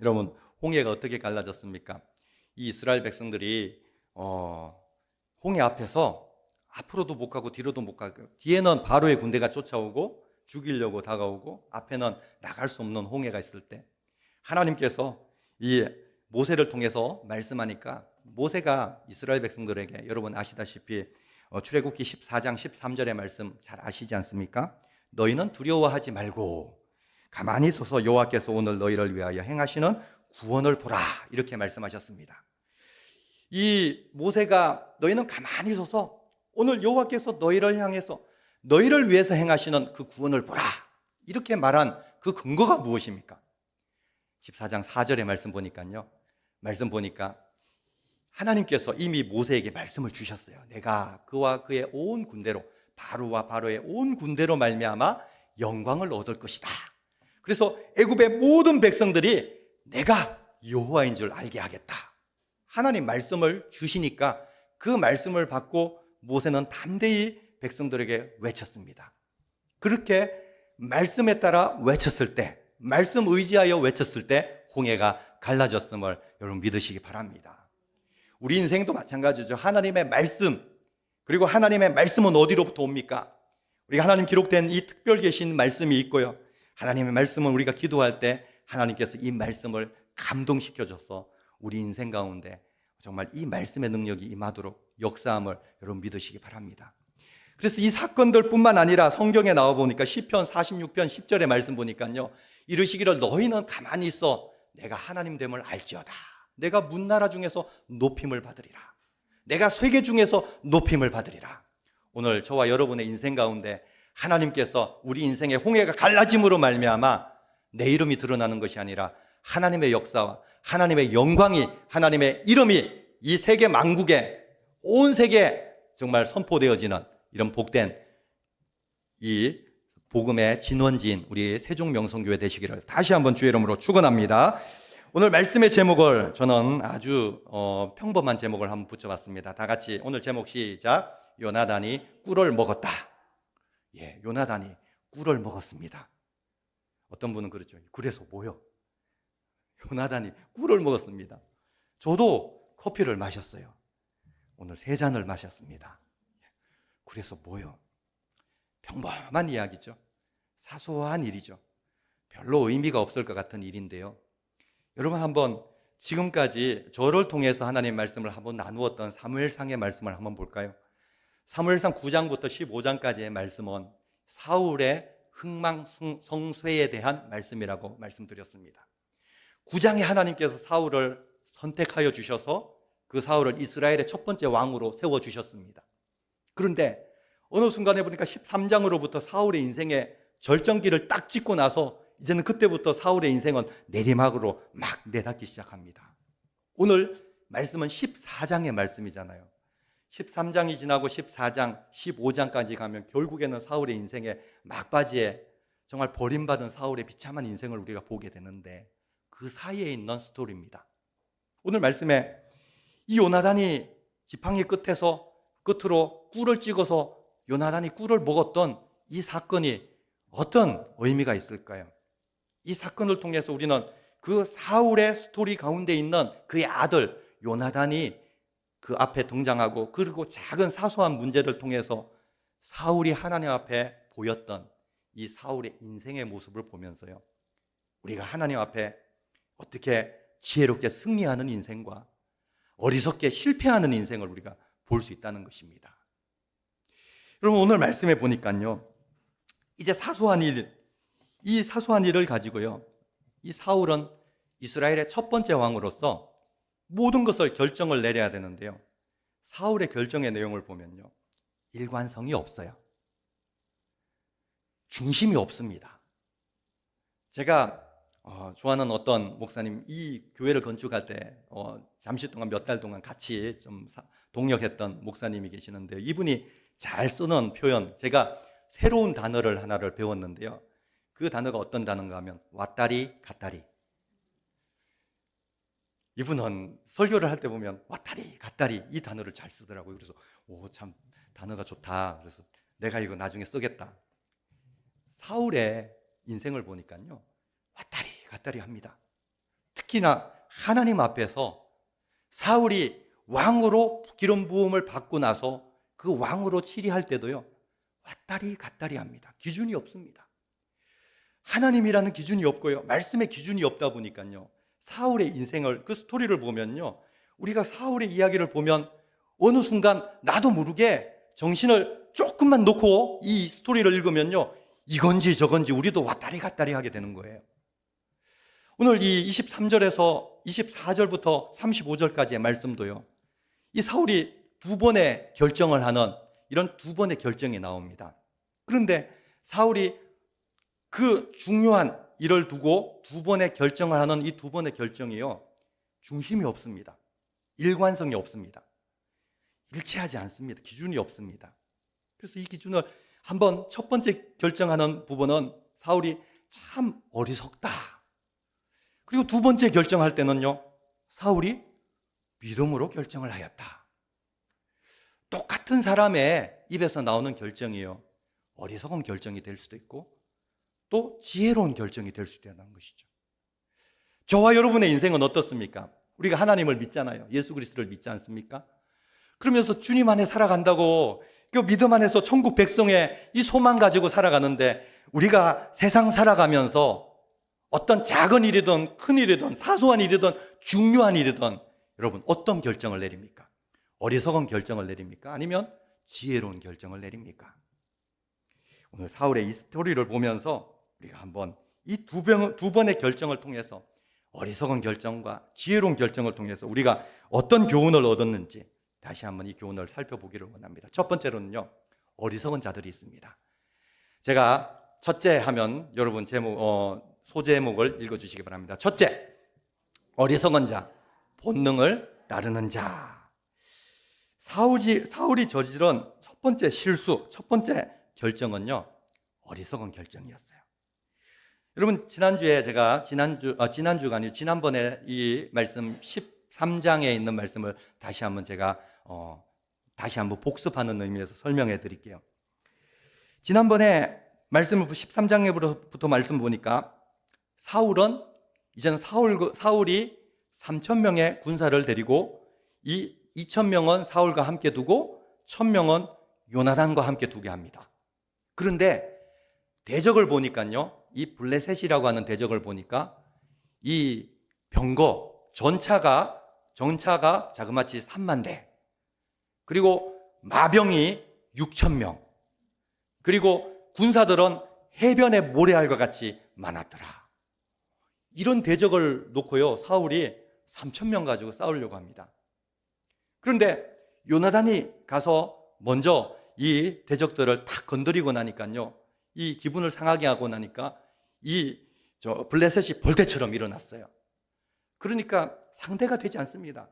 여러분, 홍해가 어떻게 갈라졌습니까? 이 이스라엘 백성들이 홍해 앞에서 앞으로도 못 가고 뒤로도 못 가고, 뒤에는 바로의 군대가 쫓아오고 죽이려고 다가오고 앞에는 나갈 수 없는 홍해가 있을 때 하나님께서 이 모세를 통해서 말씀하니까, 모세가 이스라엘 백성들에게, 여러분 아시다시피 출애굽기 14장 13절의 말씀 잘 아시지 않습니까? 너희는 두려워하지 말고 가만히 서서 여호와께서 오늘 너희를 위하여 행하시는 구원을 보라, 이렇게 말씀하셨습니다. 이 모세가 너희는 가만히 서서 오늘 여호와께서 너희를 향해서 너희를 위해서 행하시는 그 구원을 보라, 이렇게 말한 그 근거가 무엇입니까? 14장 4절의 말씀 보니까 하나님께서 이미 모세에게 말씀을 주셨어요. 내가 그와 그의 온 군대로, 바로와 바로의 온 군대로 말미암아 영광을 얻을 것이다. 그래서 애굽의 모든 백성들이 내가 여호와인 줄 알게 하겠다. 하나님 말씀을 주시니까 그 말씀을 받고 모세는 담대히 백성들에게 외쳤습니다. 그렇게 말씀에 따라 외쳤을 때, 말씀 의지하여 외쳤을 때 홍해가 갈라졌음을 여러분 믿으시기 바랍니다. 우리 인생도 마찬가지죠. 하나님의 말씀, 그리고 하나님의 말씀은 어디로부터 옵니까? 우리가 하나님 기록된 이 특별 계신 말씀이 있고요, 하나님의 말씀은 우리가 기도할 때 하나님께서 이 말씀을 감동시켜줘서 우리 인생 가운데 정말 이 말씀의 능력이 임하도록 역사함을 여러분 믿으시기 바랍니다. 그래서 이 사건들 뿐만 아니라 성경에 나와 보니까 시편 46편 10절의 말씀 보니까요, 이르시기를 너희는 가만히 있어 내가 하나님 됨을 알지어다. 내가 문나라 중에서 높임을 받으리라. 내가 세계 중에서 높임을 받으리라. 오늘 저와 여러분의 인생 가운데 하나님께서 우리 인생의 홍해가 갈라짐으로 말미암아 내 이름이 드러나는 것이 아니라 하나님의 역사와 하나님의 영광이, 하나님의 이름이 이 세계 만국에, 온 세계에 정말 선포되어지는 이런 복된 이 복음의 진원지인 우리 세종명성교회 되시기를 다시 한번 주의 이름으로 축원합니다. 오늘 말씀의 제목을 저는 아주 평범한 제목을 한번 붙여봤습니다. 다 같이 오늘 제목 시작. 요나단이 꿀을 먹었다. 예, 요나단이 꿀을 먹었습니다. 어떤 분은 그렇죠. 그래서 뭐요? 요나단이 꿀을 먹었습니다. 저도 커피를 마셨어요. 오늘 3잔을 마셨습니다. 그래서 뭐요? 평범한 이야기죠. 사소한 일이죠. 별로 의미가 없을 것 같은 일인데요, 여러분 한번 지금까지 저를 통해서 하나님 말씀을 한번 나누었던 사무엘상의 말씀을 한번 볼까요? 사무엘상 9장부터 15장까지의 말씀은 사울의 흥망성쇠에 대한 말씀이라고 말씀드렸습니다. 9장에 하나님께서 사울을 선택하여 주셔서 그 사울을 이스라엘의 첫 번째 왕으로 세워주셨습니다. 그런데 어느 순간에 보니까 13장으로부터 사울의 인생의 절정기를 딱 찍고 나서 이제는 그때부터 사울의 인생은 내리막으로 막 내닫기 시작합니다. 오늘 말씀은 14장의 말씀이잖아요. 13장이 지나고 14장, 15장까지 가면 결국에는 사울의 인생의 막바지에 정말 버림받은 사울의 비참한 인생을 우리가 보게 되는데, 그 사이에 있는 스토리입니다. 오늘 말씀에 이 요나단이 지팡이 끝으로 꿀을 찍어서 요나단이 꿀을 먹었던 이 사건이 어떤 의미가 있을까요? 이 사건을 통해서 우리는 그 사울의 스토리 가운데 있는 그의 아들 요나단이 그 앞에 등장하고, 그리고 작은 사소한 문제를 통해서 사울이 하나님 앞에 보였던 이 사울의 인생의 모습을 보면서요, 우리가 하나님 앞에 어떻게 지혜롭게 승리하는 인생과 어리석게 실패하는 인생을 우리가 볼 수 있다는 것입니다. 여러분 오늘 말씀해 보니까요, 이제 이 사소한 일을 가지고요, 이 사울은 이스라엘의 첫 번째 왕으로서 모든 것을 결정을 내려야 되는데요, 사울의 결정의 내용을 보면요, 일관성이 없어요. 중심이 없습니다. 제가 좋아하는 어떤 목사님, 이 교회를 건축할 때 잠시 동안 몇 달 동안 같이 좀 동역했던 목사님이 계시는데요, 이분이 잘 쓰는 표현, 제가 새로운 단어를 하나를 배웠는데요, 그 단어가 어떤 단어인가 하면 왔다리 갔다리. 이분은 설교를 할 때 보면 왔다리 갔다리 이 단어를 잘 쓰더라고요. 그래서 참 단어가 좋다. 그래서 내가 이거 나중에 쓰겠다. 사울의 인생을 보니까요, 왔다리 갔다리 합니다. 특히나 하나님 앞에서 사울이 왕으로 기름 부음을 받고 나서 그 왕으로 치리할 때도요, 왔다리 갔다리 합니다. 기준이 없습니다. 하나님이라는 기준이 없고요, 말씀의 기준이 없다 보니까요, 사울의 인생을, 그 스토리를 보면요, 우리가 사울의 이야기를 보면 어느 순간 나도 모르게 정신을 조금만 놓고 이 스토리를 읽으면요, 이건지 저건지 우리도 왔다리 갔다리 하게 되는 거예요. 오늘 이 23절에서 24절부터 35절까지의 말씀도요, 이 사울이 두 번의 결정을 하는 이런 두 번의 결정이 나옵니다. 그런데 사울이 그 중요한 일을 두고 두 번의 결정을 하는 이 두 번의 결정이요, 중심이 없습니다. 일관성이 없습니다. 일치하지 않습니다. 기준이 없습니다. 그래서 이 기준을 한번 첫 번째 결정하는 부분은 사울이 참 어리석다. 그리고 두 번째 결정할 때는요, 사울이 믿음으로 결정을 하였다. 똑같은 사람의 입에서 나오는 결정이요, 어리석은 결정이 될 수도 있고 또 지혜로운 결정이 될 수도 있다는 것이죠. 저와 여러분의 인생은 어떻습니까? 우리가 하나님을 믿잖아요. 예수 그리스도를 믿지 않습니까? 그러면서 주님 안에 살아간다고 그 믿음 안에서 천국 백성의 이 소망 가지고 살아가는데, 우리가 세상 살아가면서 어떤 작은 일이든 큰 일이든 사소한 일이든 중요한 일이든 여러분 어떤 결정을 내립니까? 어리석은 결정을 내립니까? 아니면 지혜로운 결정을 내립니까? 오늘 사울의 이 스토리를 보면서 우리가 한번 이 두 번의 결정을 통해서, 어리석은 결정과 지혜로운 결정을 통해서 우리가 어떤 교훈을 얻었는지 다시 한번 이 교훈을 살펴보기를 원합니다. 첫 번째로는요, 어리석은 자들이 있습니다. 제가 첫째 하면 여러분 소제목을 읽어주시기 바랍니다. 첫째, 어리석은 자, 본능을 따르는 자. 사울이 저지른 첫 번째 실수, 첫 번째 결정은요, 어리석은 결정이었어요. 여러분, 지난번에 이 말씀 13장에 있는 말씀을 다시 한번 제가 다시 한번 복습하는 의미에서 설명해 드릴게요. 지난번에 말씀을 13장부터 말씀 보니까 사울은 이제는 사울이 3,000명의 군사를 데리고 이 2,000명은 사울과 함께 두고 1,000명은 요나단과 함께 두게 합니다. 그런데 대적을 보니까요, 이 블레셋이라고 하는 대적을 보니까 이 전차가 자그마치 3만 대, 그리고 마병이 6,000명, 그리고 군사들은 해변의 모래알과 같이 많았더라. 이런 대적을 놓고요, 사울이 3,000명 가지고 싸우려고 합니다. 그런데 요나단이 가서 먼저 이 대적들을 탁 건드리고 나니까요, 이 기분을 상하게 하고 나니까 블레셋이 벌떼처럼 일어났어요. 그러니까 상대가 되지 않습니다.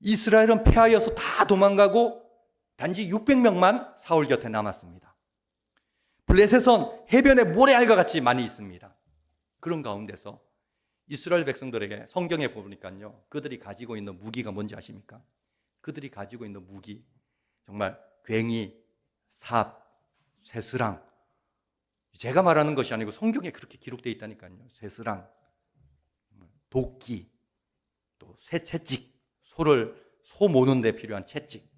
이스라엘은 패하여서 다 도망가고 단지 600명만 사울 곁에 남았습니다. 블레셋은 해변에 모래알과 같이 많이 있습니다. 그런 가운데서 이스라엘 백성들에게 성경에 보니까요, 그들이 가지고 있는 무기가 뭔지 아십니까? 그들이 가지고 있는 무기, 정말 괭이, 삽, 쇠스랑, 제가 말하는 것이 아니고 성경에 그렇게 기록되어 있다니까요. 쇠스랑, 도끼, 또 채찍, 소 모는 데 필요한 채찍,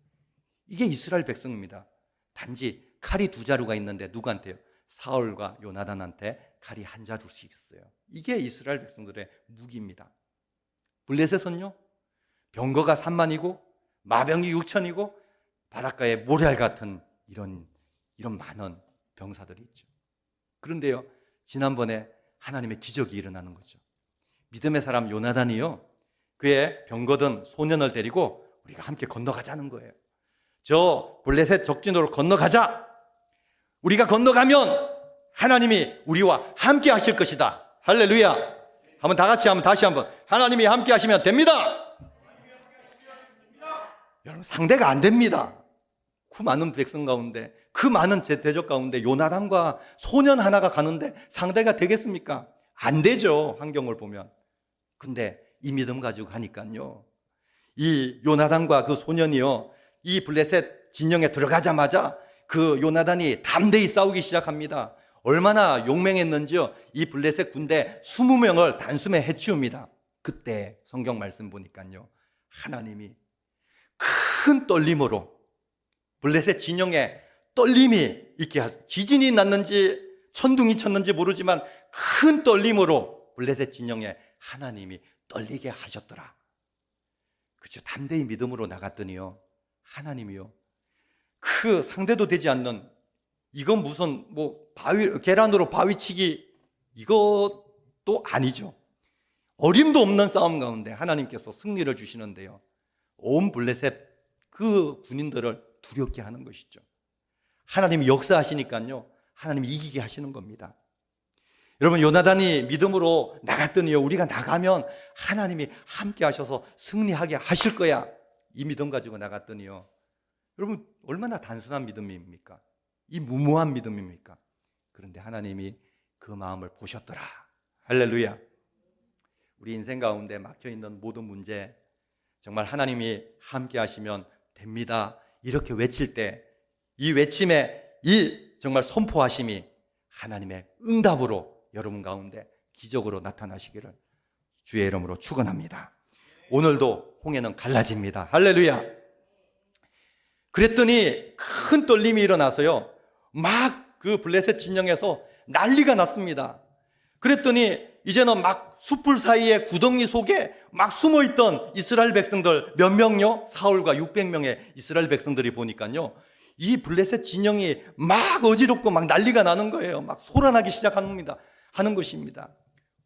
이게 이스라엘 백성입니다. 단지 칼이 두 자루가 있는데 누구한테요? 사울과 요나단한테 칼이 한 자루씩 있어요. 이게 이스라엘 백성들의 무기입니다. 블레셋은요, 병거가 3만이고 마병이 6천이고 바닷가에 모래알 같은 이런 많은 병사들이 있죠. 그런데요, 지난번에 하나님의 기적이 일어나는 거죠. 믿음의 사람 요나단이요, 그의 병거든 소년을 데리고 우리가 함께 건너가자는 거예요. 저 블레셋 적진으로 건너가자. 우리가 건너가면 하나님이 우리와 함께 하실 것이다. 할렐루야. 한번 다 같이 다시 한번 하나님이 함께 하시면 됩니다. 여러분, 상대가 안 됩니다. 그 많은 백성 가운데, 그 많은 대적 가운데 요나단과 소년 하나가 가는데 상대가 되겠습니까? 안 되죠, 환경을 보면. 근데 이 믿음 가지고 가니까요, 이 요나단과 그 소년이요, 이 블레셋 진영에 들어가자마자 그 요나단이 담대히 싸우기 시작합니다. 얼마나 용맹했는지요, 이 블레셋 군대 20명을 단숨에 해치웁니다. 그때 성경 말씀 보니까요, 하나님이 큰 떨림으로 블레셋 진영에 떨림이 있게 하시고, 지진이 났는지 천둥이 쳤는지 모르지만 큰 떨림으로 블레셋 진영에 하나님이 떨리게 하셨더라. 그렇죠. 담대히 믿음으로 나갔더니요, 하나님이요, 그 상대도 되지 않는, 이건 무슨 계란으로 바위치기, 이것도 아니죠. 어림도 없는 싸움 가운데 하나님께서 승리를 주시는데요, 온 블레셋 그 군인들을 두렵게 하는 것이죠. 하나님이 역사하시니까요, 하나님이 이기게 하시는 겁니다. 여러분, 요나단이 믿음으로 나갔더니요, 우리가 나가면 하나님이 함께 하셔서 승리하게 하실 거야, 이 믿음 가지고 나갔더니요, 여러분, 얼마나 단순한 믿음입니까? 이 무모한 믿음입니까? 그런데 하나님이 그 마음을 보셨더라. 할렐루야. 우리 인생 가운데 막혀있는 모든 문제, 정말 하나님이 함께 하시면 됩니다, 이렇게 외칠 때, 이 외침에 이 정말 선포하심이 하나님의 응답으로 여러분 가운데 기적으로 나타나시기를 주의 이름으로 축원합니다. 오늘도 홍해는 갈라집니다. 할렐루야. 그랬더니 큰 떨림이 일어나서요, 막 그 블레셋 진영에서 난리가 났습니다. 그랬더니 이제는 막 숯불 사이에 구덩이 속에 막 숨어있던 이스라엘 백성들 몇 명요? 사울과 600명의 이스라엘 백성들이 보니까요, 이 블레셋 진영이 막 어지럽고 막 난리가 나는 거예요. 막 소란하기 하는 것입니다.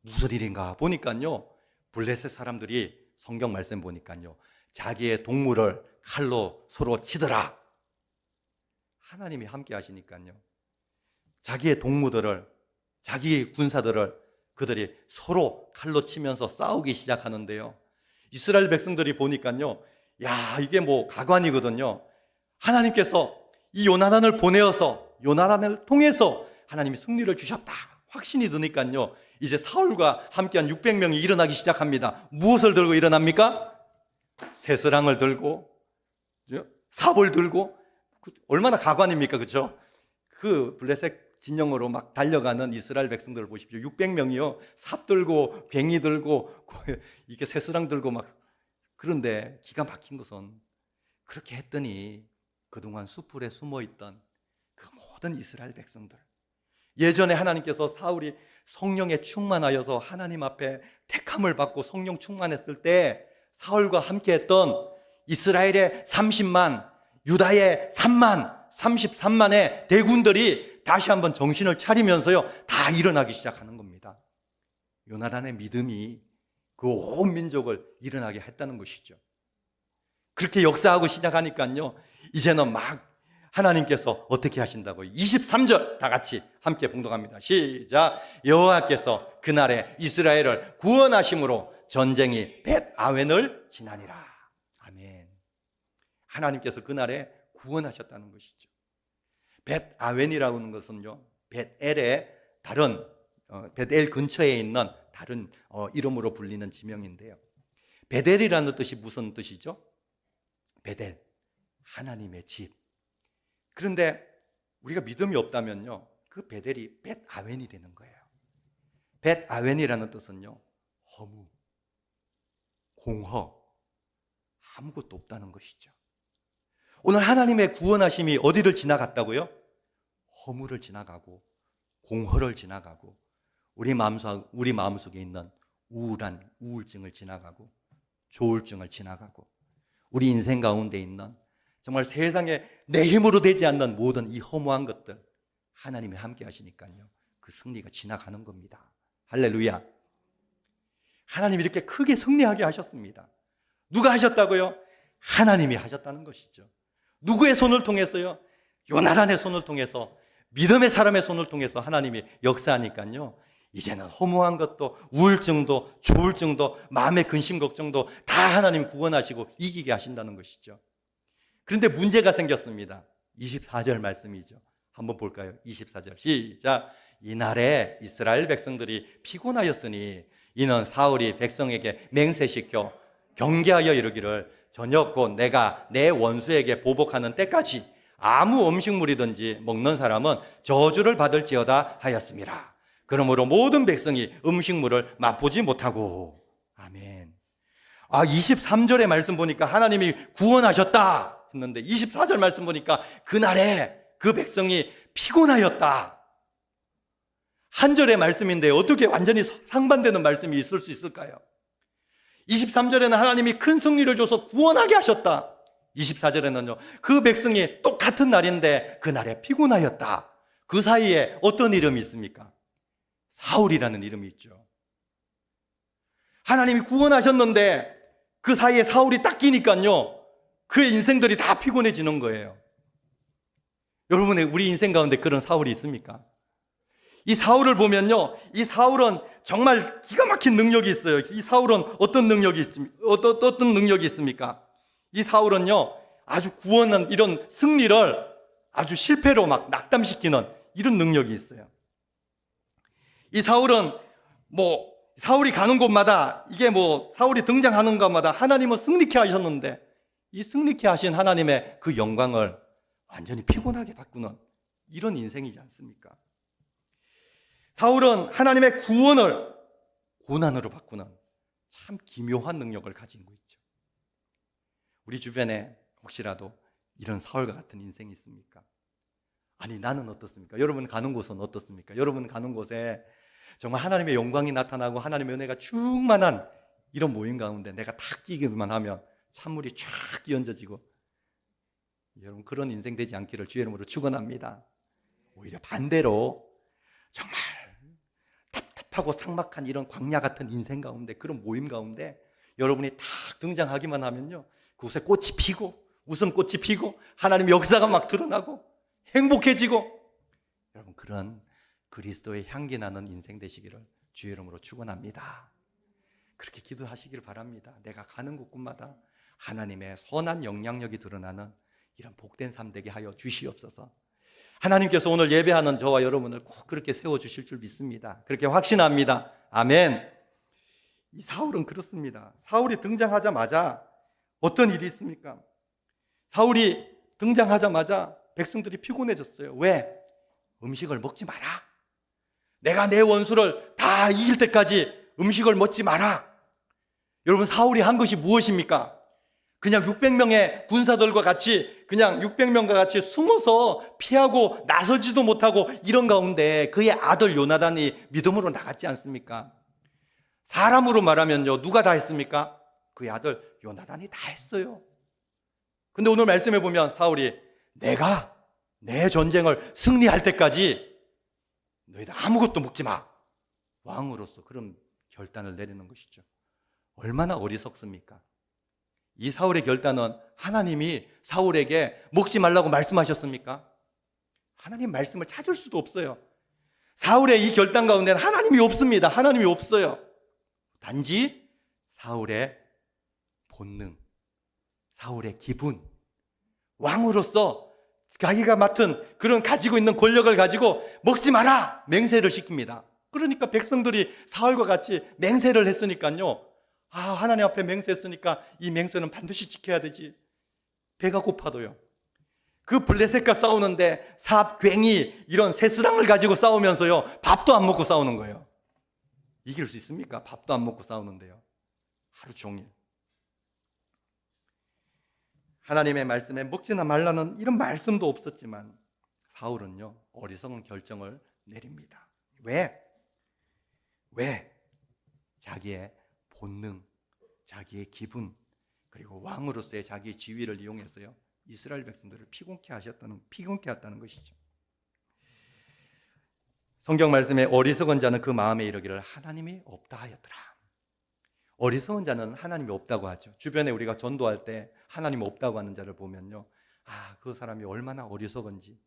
무슨 일인가 보니까요, 블레셋 사람들이 성경 말씀 보니까요, 자기의 동물을 칼로 서로 치더라. 하나님이 함께 하시니까요, 자기의 동무들을, 자기 군사들을 그들이 서로 칼로 치면서 싸우기 시작하는데요, 이스라엘 백성들이 보니까요, 야, 이게 가관이거든요. 하나님께서 이 요나단을 보내어서, 요나단을 통해서 하나님이 승리를 주셨다 확신이 드니까요, 이제 사울과 함께한 600명이 일어나기 시작합니다. 무엇을 들고 일어납니까? 쇠스랑을 들고, 삽을 들고. 얼마나 가관입니까? 그렇죠? 그 블레셋 진영으로 막 달려가는 이스라엘 백성들을 보십시오. 600명이요, 삽 들고 괭이 들고 이게 쇠스랑 들고 막. 그런데 기가 막힌 것은, 그렇게 했더니 그동안 숯불에 숨어있던 그 모든 이스라엘 백성들, 예전에 하나님께서 사울이 성령에 충만하여서 하나님 앞에 택함을 받고 성령 충만했을 때 사울과 함께했던 이스라엘의 30만, 유다의 3만, 33만의 대군들이 다시 한번 정신을 차리면서요, 다 일어나기 시작하는 겁니다. 요나단의 믿음이 그 온 민족을 일어나게 했다는 것이죠. 그렇게 역사하고 시작하니까요, 이제는 막 하나님께서 어떻게 하신다고요? 23절 다 같이 함께 봉독합니다. 시작. 여호와께서 그날에 이스라엘을 구원하심으로 전쟁이 벳아웬을 지나니라. 아멘. 하나님께서 그날에 구원하셨다는 것이죠. 벳아웬이라고 하는 것은요, 벳엘의 다른 벳엘 근처에 있는 다른 이름으로 불리는 지명인데요, 베델이라는 뜻이 무슨 뜻이죠? 베델, 하나님의 집. 그런데 우리가 믿음이 없다면요, 그 베델이 벳아웬이 되는 거예요. 벳아웬이라는 뜻은요, 허무, 공허, 아무것도 없다는 것이죠. 오늘 하나님의 구원하심이 어디를 지나갔다고요? 허무를 지나가고 공허를 지나가고 우리 마음속에 있는 우울증을 지나가고 조울증을 지나가고 우리 인생 가운데 있는 정말 세상에 내 힘으로 되지 않는 모든 이 허무한 것들, 하나님이 함께 하시니까요, 그 승리가 지나가는 겁니다. 할렐루야. 하나님이 이렇게 크게 승리하게 하셨습니다. 누가 하셨다고요? 하나님이 하셨다는 것이죠. 누구의 손을 통해서요? 요나단의 손을 통해서, 믿음의 사람의 손을 통해서 하나님이 역사하니까요, 이제는 허무한 것도, 우울증도, 조울증도, 마음의 근심 걱정도 다 하나님 구원하시고 이기게 하신다는 것이죠. 그런데 문제가 생겼습니다. 24절 말씀이죠. 한번 볼까요? 24절 시작. 이날에 이스라엘 백성들이 피곤하였으니 이는 사울이 백성에게 맹세시켜 경계하여 이르기를 저녁 곧 내가 내 원수에게 보복하는 때까지 아무 음식물이든지 먹는 사람은 저주를 받을지어다 하였습니다. 그러므로 모든 백성이 음식물을 맛보지 못하고. 아멘. 23절의 말씀 보니까 하나님이 구원하셨다 했는데 24절 말씀 보니까 그날에 그 백성이 피곤하였다. 한 절의 말씀인데 어떻게 완전히 상반되는 말씀이 있을 수 있을까요? 23절에는 하나님이 큰 승리를 줘서 구원하게 하셨다. 24절에는요, 그 백성이 똑같은 날인데 그날에 피곤하였다. 그 사이에 어떤 이름이 있습니까? 사울이라는 이름이 있죠. 하나님이 구원하셨는데 그 사이에 사울이 딱 끼니까요, 그의 인생들이 다 피곤해지는 거예요. 여러분의 우리 인생 가운데 그런 사울이 있습니까? 이 사울을 보면요, 이 사울은 정말 기가 막힌 능력이 있어요. 이 사울은 어떤 능력이 있습니까? 이 사울은요, 아주 구원한 이런 승리를 아주 실패로 막 낙담시키는 이런 능력이 있어요. 이 사울은 사울이 가는 곳마다 사울이 등장하는 곳마다 하나님은 승리케 하셨는데 이 승리케 하신 하나님의 그 영광을 완전히 피곤하게 바꾸는 이런 인생이지 않습니까? 사울은 하나님의 구원을 고난으로 바꾸는 참 기묘한 능력을 가지고 있죠. 우리 주변에 혹시라도 이런 사울과 같은 인생이 있습니까? 아니, 나는 어떻습니까? 여러분 가는 곳은 어떻습니까? 여러분 가는 곳에 정말 하나님의 영광이 나타나고 하나님의 은혜가 충만한 이런 모임 가운데 내가 탁 끼기만 하면 찬물이 쫙 끼얹어지고, 여러분 그런 인생 되지 않기를 주의 이름으로 축원합니다. 오히려 반대로 정말 답답하고 삭막한 이런 광야 같은 인생 가운데, 그런 모임 가운데 여러분이 탁 등장하기만 하면요, 그곳에 꽃이 피고 웃음꽃이 피고 하나님의 역사가 막 드러나고 행복해지고, 여러분 그런 그리스도의 향기 나는 인생 되시기를 주의 이름으로 축원합니다. 그렇게 기도하시길 바랍니다. 내가 가는 곳곳마다 하나님의 선한 영향력이 드러나는 이런 복된 삶 되게 하여 주시옵소서. 하나님께서 오늘 예배하는 저와 여러분을 꼭 그렇게 세워주실 줄 믿습니다. 그렇게 확신합니다. 아멘. 이 사울은 그렇습니다. 사울이 등장하자마자 어떤 일이 있습니까? 사울이 등장하자마자 백성들이 피곤해졌어요. 왜? 음식을 먹지 마라. 내가 내 원수를 다 이길 때까지 음식을 먹지 마라. 여러분, 사울이 한 것이 무엇입니까? 그냥 600명의 군사들과 같이, 그냥 600명과 같이 숨어서 피하고 나서지도 못하고 이런 가운데 그의 아들 요나단이 믿음으로 나갔지 않습니까? 사람으로 말하면요, 누가 다 했습니까? 그의 아들 요나단이 다 했어요. 근데 오늘 말씀해 보면 사울이 내가 내 전쟁을 승리할 때까지 너희들 아무것도 먹지 마. 왕으로서 그런 결단을 내리는 것이죠. 얼마나 어리석습니까? 이 사울의 결단은 하나님이 사울에게 먹지 말라고 말씀하셨습니까? 하나님 말씀을 찾을 수도 없어요. 사울의 이 결단 가운데는 하나님이 없습니다. 하나님이 없어요. 단지 사울의 본능, 사울의 기분, 왕으로서 자기가 맡은 그런 가지고 있는 권력을 가지고 먹지 마라 맹세를 시킵니다. 그러니까 백성들이 사울과 같이 맹세를 했으니까요, 하나님 앞에 맹세했으니까 이 맹세는 반드시 지켜야 되지. 배가 고파도요, 그 블레셋과 싸우는데 삽, 괭이 이런 새스랑을 가지고 싸우면서요, 밥도 안 먹고 싸우는 거예요. 이길 수 있습니까? 밥도 안 먹고 싸우는데요, 하루 종일. 하나님의 말씀에 먹지나 말라는 이런 말씀도 없었지만 사울은요, 어리석은 결정을 내립니다. 왜? 자기의 본능, 자기의 기분, 그리고 왕으로서의 자기의 지위를 이용해서요, 이스라엘 백성들을 피곤케 했다는 것이죠. 성경 말씀에 어리석은 자는 그 마음에 이르기를 하나님이 없다 하였더라. 어리석은 자는 하나님이 없다고 하죠. 주변에 우리가 전도할 때 하나님이 없다고 하는 자를 보면요, 그 사람이 얼마나 어리석은지.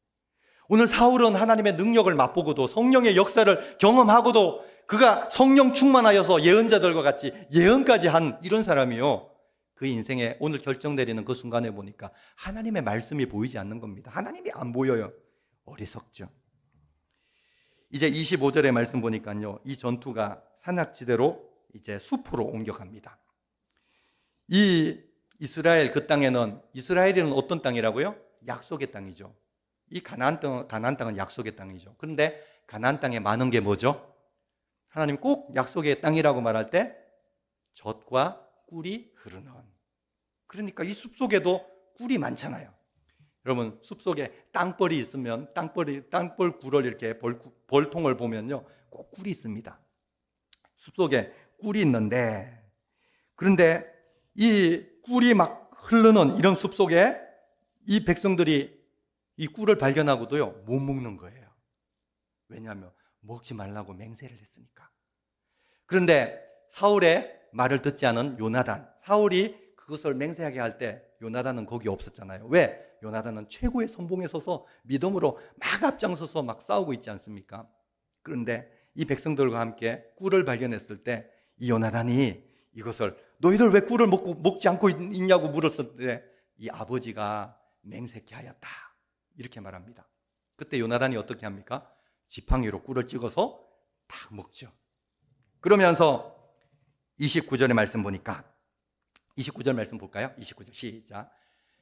오늘 사울은 하나님의 능력을 맛보고도 성령의 역사를 경험하고도 그가 성령 충만하여서 예언자들과 같이 예언까지 한 이런 사람이요, 그 인생에 오늘 결정 내리는 그 순간에 보니까 하나님의 말씀이 보이지 않는 겁니다. 하나님이 안 보여요. 어리석죠. 이제 25절의 말씀 보니까요, 이 전투가 산악지대로 이제 숲으로 옮겨갑니다. 이 이스라엘 그 땅에는, 이스라엘은 어떤 땅이라고요? 약속의 땅이죠. 이 가나안 땅은 약속의 땅이죠. 그런데 가나안 땅에 많은 게 뭐죠? 하나님 꼭 약속의 땅이라고 말할 때 젖과 꿀이 흐르는. 그러니까 이 숲속에도 꿀이 많잖아요. 여러분, 숲속에 땅벌이 있으면 땅벌 꿀을 이렇게 벌통을 보면요, 꼭 꿀이 있습니다. 숲속에 꿀이 있는데, 그런데 이 꿀이 막 흐르는 이런 숲속에 이 백성들이 이 꿀을 발견하고도요, 못 먹는 거예요. 왜냐하면 먹지 말라고 맹세를 했으니까. 그런데 사울의 말을 듣지 않은 요나단, 사울이 그것을 맹세하게 할 때 요나단은 거기 없었잖아요. 왜? 요나단은 최고의 선봉에 서서 믿음으로 막 앞장서서 막 싸우고 있지 않습니까? 그런데 이 백성들과 함께 꿀을 발견했을 때 이 요나단이 이것을 너희들 왜 꿀을 먹지 않고 있냐고 물었을 때 이 아버지가 맹세케 하였다, 이렇게 말합니다. 그때 요나단이 어떻게 합니까? 지팡이로 꿀을 찍어서 딱 먹죠. 그러면서 29절의 말씀 보니까, 29절 말씀 볼까요? 29절 시작.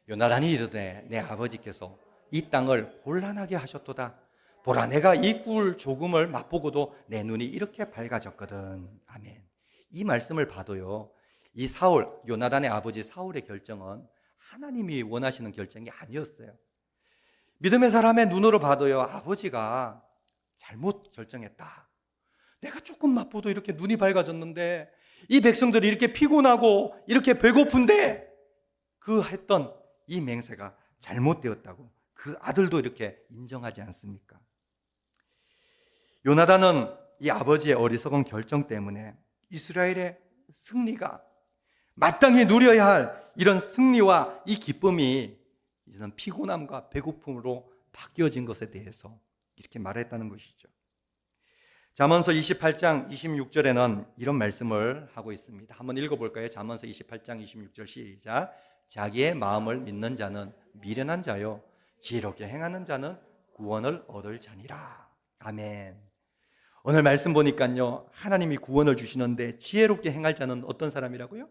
요나단이 이르되 내 아버지께서 이 땅을 혼란하게 하셨도다. 보라, 내가 이 꿀 조금을 맛보고도 내 눈이 이렇게 밝아졌거든. 아멘. 이 말씀을 봐도요, 이 사울, 요나단의 아버지 사울의 결정은 하나님이 원하시는 결정이 아니었어요. 믿음의 사람의 눈으로 봐도요, 아버지가 잘못 결정했다. 내가 조금 맛보도 이렇게 눈이 밝아졌는데, 이 백성들이 이렇게 피곤하고 이렇게 배고픈데 그 했던 이 맹세가 잘못되었다고 그 아들도 이렇게 인정하지 않습니까? 요나단은 이 아버지의 어리석은 결정 때문에 이스라엘의 승리가, 마땅히 누려야 할 이런 승리와 이 기쁨이 이제는 피곤함과 배고픔으로 바뀌어진 것에 대해서 이렇게 말했다는 것이죠. 잠언서 28장 26절에는 이런 말씀을 하고 있습니다. 한번 읽어볼까요? 잠언서 28장 26절 시작. 자기의 마음을 믿는 자는 미련한 자요, 지혜롭게 행하는 자는 구원을 얻을 자니라. 아멘. 오늘 말씀 보니까요, 하나님이 구원을 주시는데 지혜롭게 행할 자는 어떤 사람이라고요?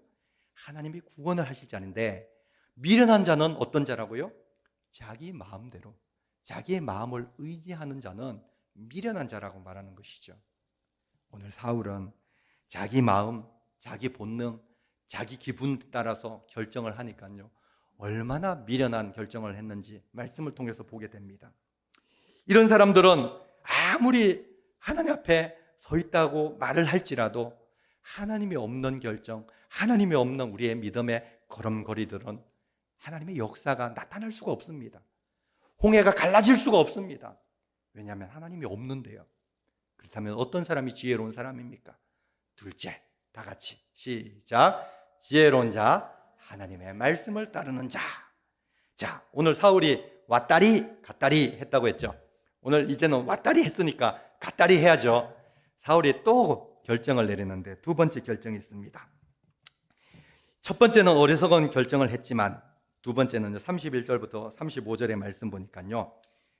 하나님이 구원을 하실 자인데, 미련한 자는 어떤 자라고요? 자기 마음대로, 자기의 마음을 의지하는 자는 미련한 자라고 말하는 것이죠. 오늘 사울은 자기 마음, 자기 본능, 자기 기분 따라서 결정을 하니까요, 얼마나 미련한 결정을 했는지 말씀을 통해서 보게 됩니다. 이런 사람들은 아무리 하나님 앞에 서 있다고 말을 할지라도 하나님이 없는 결정, 하나님이 없는 우리의 믿음의 걸음걸이들은 하나님의 역사가 나타날 수가 없습니다. 홍해가 갈라질 수가 없습니다. 왜냐하면 하나님이 없는데요. 그렇다면 어떤 사람이 지혜로운 사람입니까? 둘째, 다 같이 시작. 지혜로운 자, 하나님의 말씀을 따르는 자. 자, 오늘 사울이 왔다리 갔다리 했다고 했죠. 오늘 이제는 왔다리 했으니까 갔다리 해야죠. 사울이 또 결정을 내리는데 두 번째 결정이 있습니다. 첫 번째는 어리석은 결정을 했지만 두 번째는 31절부터 35절의 말씀 보니까요,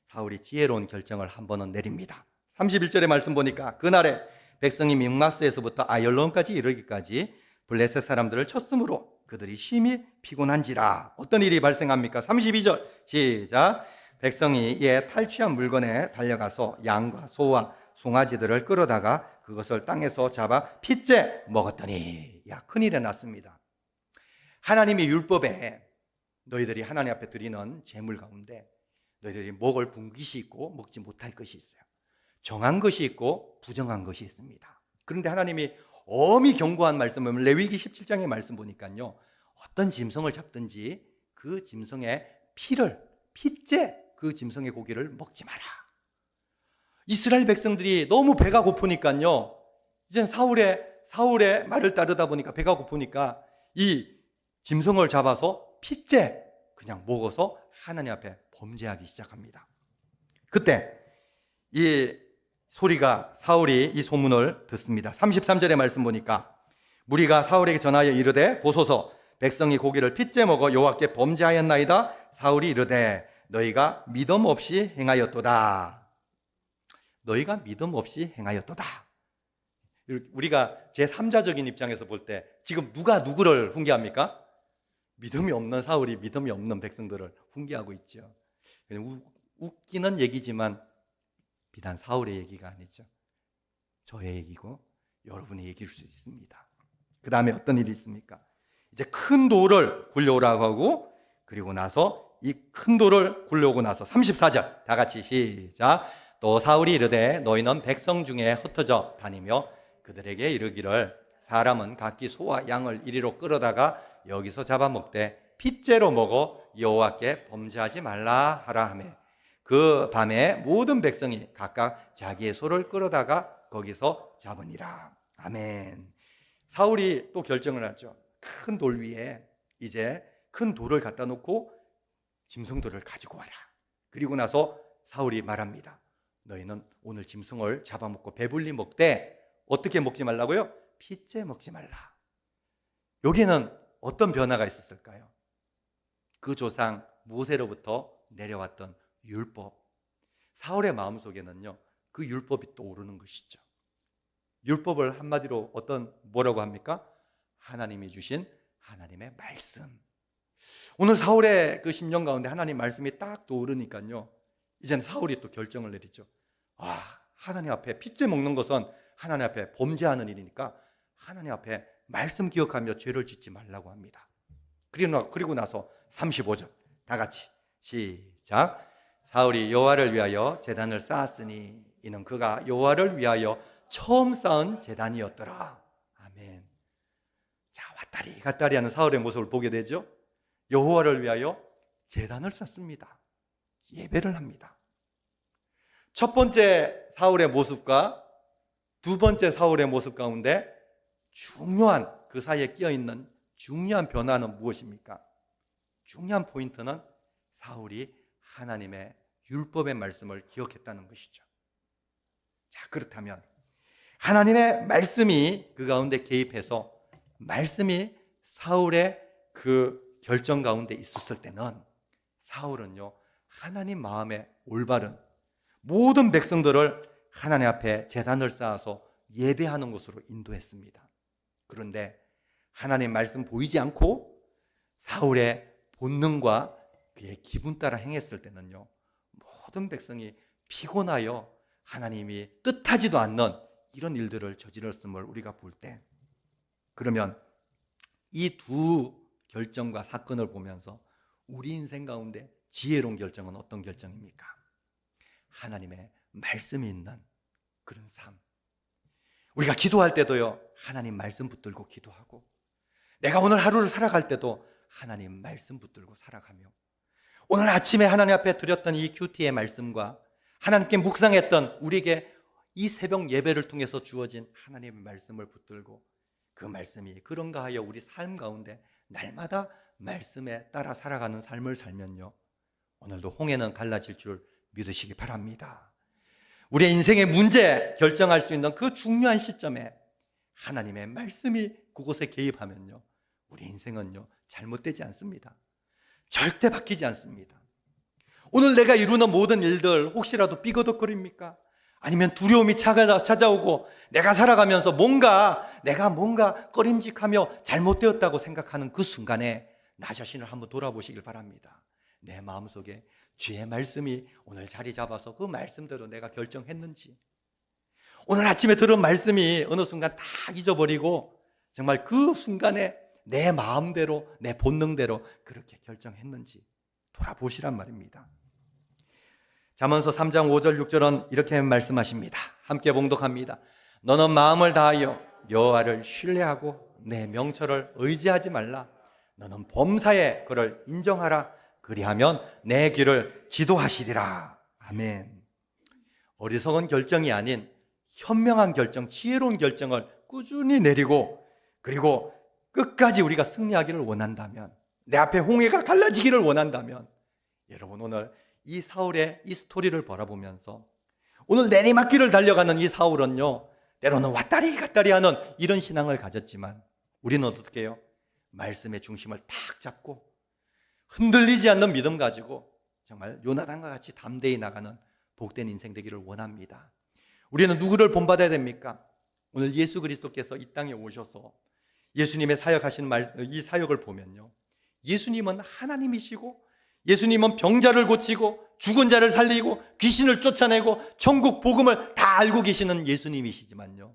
사울이 지혜로운 결정을 한 번은 내립니다. 31절의 말씀 보니까 그날에 백성이 mik마스에서부터 아얄론까지 이르기까지 블레셋 사람들을 쳤으므로 그들이 심히 피곤한지라. 어떤 일이 발생합니까? 32절 시작. 백성이 이에 탈취한 물건에 달려가서 양과 소와 송아지들을 끌어다가 그것을 땅에서 잡아 핏째 먹었더니, 야, 큰일이 났습니다. 하나님의 율법에 너희들이 하나님 앞에 드리는 제물 가운데 너희들이 먹을 분깃이 있고 먹지 못할 것이 있어요. 정한 것이 있고 부정한 것이 있습니다. 그런데 하나님이 엄히 경고한 말씀을 레위기 17장의 말씀 보니까요, 어떤 짐승을 잡든지 그 짐승의 피를, 핏째 그 짐승의 고기를 먹지 마라. 이스라엘 백성들이 너무 배가 고프니까요, 이제 사울의 말을 따르다 보니까 배가 고프니까 이 짐승을 잡아서 핏째 그냥 먹어서 하나님 앞에 범죄하기 시작합니다. 그때 이 소리가, 사울이 이 소문을 듣습니다. 33절의 말씀 보니까 무리가 사울에게 전하여 이르되 보소서, 백성이 고기를 핏째 먹어 여호와께 범죄하였나이다. 사울이 이르되 너희가 믿음 없이 행하였도다. 너희가 믿음 없이 행하였도다. 우리가 제3자적인 입장에서 볼 때 지금 누가 누구를 훈계합니까? 믿음이 없는 사울이 믿음이 없는 백성들을 훈계하고 있죠. 웃기는 얘기지만 비단 사울의 얘기가 아니죠. 저의 얘기고 여러분의 얘기일 수 있습니다. 그 다음에 어떤 일이 있습니까? 이제 큰 돌을 굴려오라고 하고, 그리고 나서 이 큰 돌을 굴려오고 나서 34절 다 같이 시작. 또 사울이 이르되 너희는 백성 중에 흩어져 다니며 그들에게 이르기를 사람은 각기 소와 양을 이리로 끌어다가 여기서 잡아먹되 핏째로 먹어 여호와께 범죄하지 말라 하라 하매 그 밤에 모든 백성이 각각 자기의 소를 끌어다가 거기서 잡으니라. 아멘. 사울이 또 결정을 하죠. 큰 돌 위에 이제 큰 돌을 갖다 놓고 짐승들을 가지고 와라. 그리고 나서 사울이 말합니다. 너희는 오늘 짐승을 잡아먹고 배불리 먹되 어떻게 먹지 말라고요? 핏째 먹지 말라. 여기는 어떤 변화가 있었을까요? 그 조상 모세로부터 내려왔던 율법, 사울의 마음속에는요 그 율법이 또 오르는 것이죠. 율법을 한마디로 뭐라고 합니까? 하나님이 주신 하나님의 말씀. 오늘 사울의 그 심령 가운데 하나님 말씀이 딱 떠오르니까요 이제는 사울이 또 결정을 내리죠. 하나님 앞에 핏째 먹는 것은 하나님 앞에 범죄하는 일이니까 하나님 앞에 말씀 기억하며 죄를 짓지 말라고 합니다. 그리고 나서 35절 다 같이 시작. 사울이 여호와를 위하여 제단을 쌓았으니 이는 그가 여호와를 위하여 처음 쌓은 제단이었더라. 아멘. 자, 왔다리 갔다리 하는 사울의 모습을 보게 되죠. 여호와를 위하여 제단을 쌓습니다. 예배를 합니다. 첫 번째 사울의 모습과 두 번째 사울의 모습 가운데 중요한 그 사이에 끼어있는 중요한 변화는 무엇입니까? 중요한 포인트는 사울이 하나님의 율법의 말씀을 기억했다는 것이죠. 자, 그렇다면 하나님의 말씀이 그 가운데 개입해서 말씀이 사울의 그 결정 가운데 있었을 때는 사울은요 하나님 마음에 올바른 모든 백성들을 하나님 앞에 제단을 쌓아서 예배하는 곳으로 인도했습니다. 그런데 하나님 말씀 보이지 않고 사울의 본능과 그의 기분 따라 행했을 때는요 모든 백성이 피곤하여 하나님이 뜻하지도 않는 이런 일들을 저질렀음을 우리가 볼 때, 그러면 이 두 결정과 사건을 보면서 우리 인생 가운데 지혜로운 결정은 어떤 결정입니까? 하나님의 말씀이 있는 그런 삶. 우리가 기도할 때도요 하나님 말씀 붙들고 기도하고, 내가 오늘 하루를 살아갈 때도 하나님 말씀 붙들고 살아가며, 오늘 아침에 하나님 앞에 드렸던 이 큐티의 말씀과 하나님께 묵상했던 우리에게 이 새벽 예배를 통해서 주어진 하나님의 말씀을 붙들고 그 말씀이 그런가 하여 우리 삶 가운데 날마다 말씀에 따라 살아가는 삶을 살면요 오늘도 홍해는 갈라질 줄 믿으시기 바랍니다. 우리의 인생의 문제 결정할 수 있는 그 중요한 시점에 하나님의 말씀이 그곳에 개입하면요 우리 인생은요 잘못되지 않습니다. 절대 바뀌지 않습니다. 오늘 내가 이루는 모든 일들 혹시라도 삐거덕거립니까? 아니면 두려움이 찾아오고 내가 살아가면서 내가 뭔가 꺼림직하며 잘못되었다고 생각하는 그 순간에 나 자신을 한번 돌아보시길 바랍니다. 내 마음속에 주의 말씀이 오늘 자리 잡아서 그 말씀대로 내가 결정했는지, 오늘 아침에 들은 말씀이 어느 순간 다 잊어버리고 정말 그 순간에 내 마음대로 내 본능대로 그렇게 결정했는지 돌아보시란 말입니다. 잠언서 3장 5절 6절은 이렇게 말씀하십니다. 함께 봉독합니다. 너는 마음을 다하여 여호와를 신뢰하고 내 명철을 의지하지 말라. 너는 범사에 그를 인정하라. 그리하면 내 길을 지도하시리라. 아멘. 어리석은 결정이 아닌 현명한 결정, 지혜로운 결정을 꾸준히 내리고, 그리고 끝까지 우리가 승리하기를 원한다면, 내 앞에 홍해가 갈라지기를 원한다면, 여러분 오늘 이 사울의 이 스토리를 바라보면서 오늘 내리막길을 달려가는 이 사울은요 때로는 왔다리 갔다리 하는 이런 신앙을 가졌지만, 우리는 어떻게 해요? 말씀의 중심을 탁 잡고 흔들리지 않는 믿음 가지고 정말 요나단과 같이 담대히 나가는 복된 인생 되기를 원합니다. 우리는 누구를 본받아야 됩니까? 오늘 예수 그리스도께서 이 땅에 오셔서 예수님의 사역하신 이 사역을 보면요 예수님은 하나님이시고, 예수님은 병자를 고치고 죽은 자를 살리고 귀신을 쫓아내고 천국 복음을 다 알고 계시는 예수님이시지만요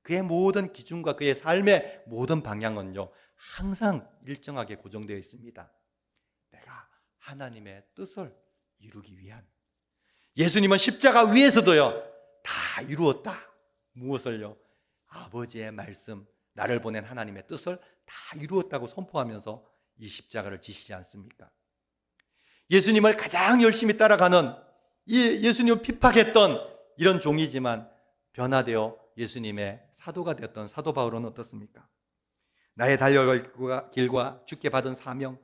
그의 모든 기준과 그의 삶의 모든 방향은요 항상 일정하게 고정되어 있습니다. 내가 하나님의 뜻을 이루기 위한. 예수님은 십자가 위에서도요 다 이루었다. 무엇을요? 아버지의 말씀, 나를 보낸 하나님의 뜻을 다 이루었다고 선포하면서 이 십자가를 지시지 않습니까? 예수님을 가장 열심히 따라가는, 이 예수님을 핍박했던 이런 종이지만 변화되어 예수님의 사도가 되었던 사도 바울은 어떻습니까? 나의 달려갈 길과 주께 받은 사명,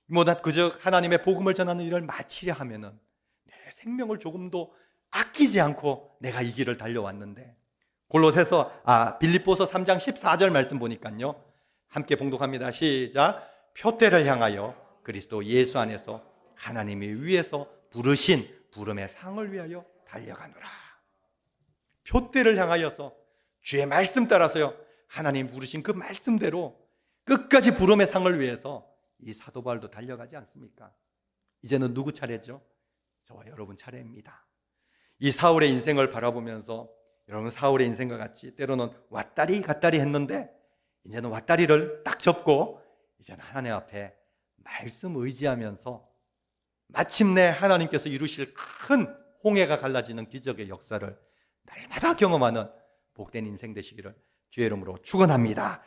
뭐다 그저 하나님의 복음을 전하는 일을 마치려 하면은 내 생명을 조금도 아끼지 않고 내가 이 길을 달려왔는데, 빌립보서 3장 14절 말씀 보니까요, 함께 봉독합니다. 시작. 표대를 향하여 그리스도 예수 안에서 하나님이 위에서 부르신 부름의 상을 위하여 달려가노라. 표대를 향하여서 주의 말씀 따라서요, 하나님 부르신 그 말씀대로 끝까지 부름의 상을 위해서 이 사도 바울도 달려가지 않습니까? 이제는 누구 차례죠? 저와 여러분 차례입니다. 이 사울의 인생을 바라보면서 여러분, 사울의 인생과 같이 때로는 왔다리 갔다리 했는데 이제는 왔다리를 딱 접고 이제는 하나님 앞에 말씀 의지하면서 마침내 하나님께서 이루실 큰 홍해가 갈라지는 기적의 역사를 날마다 경험하는 복된 인생 되시기를 주의 이름으로 축원합니다.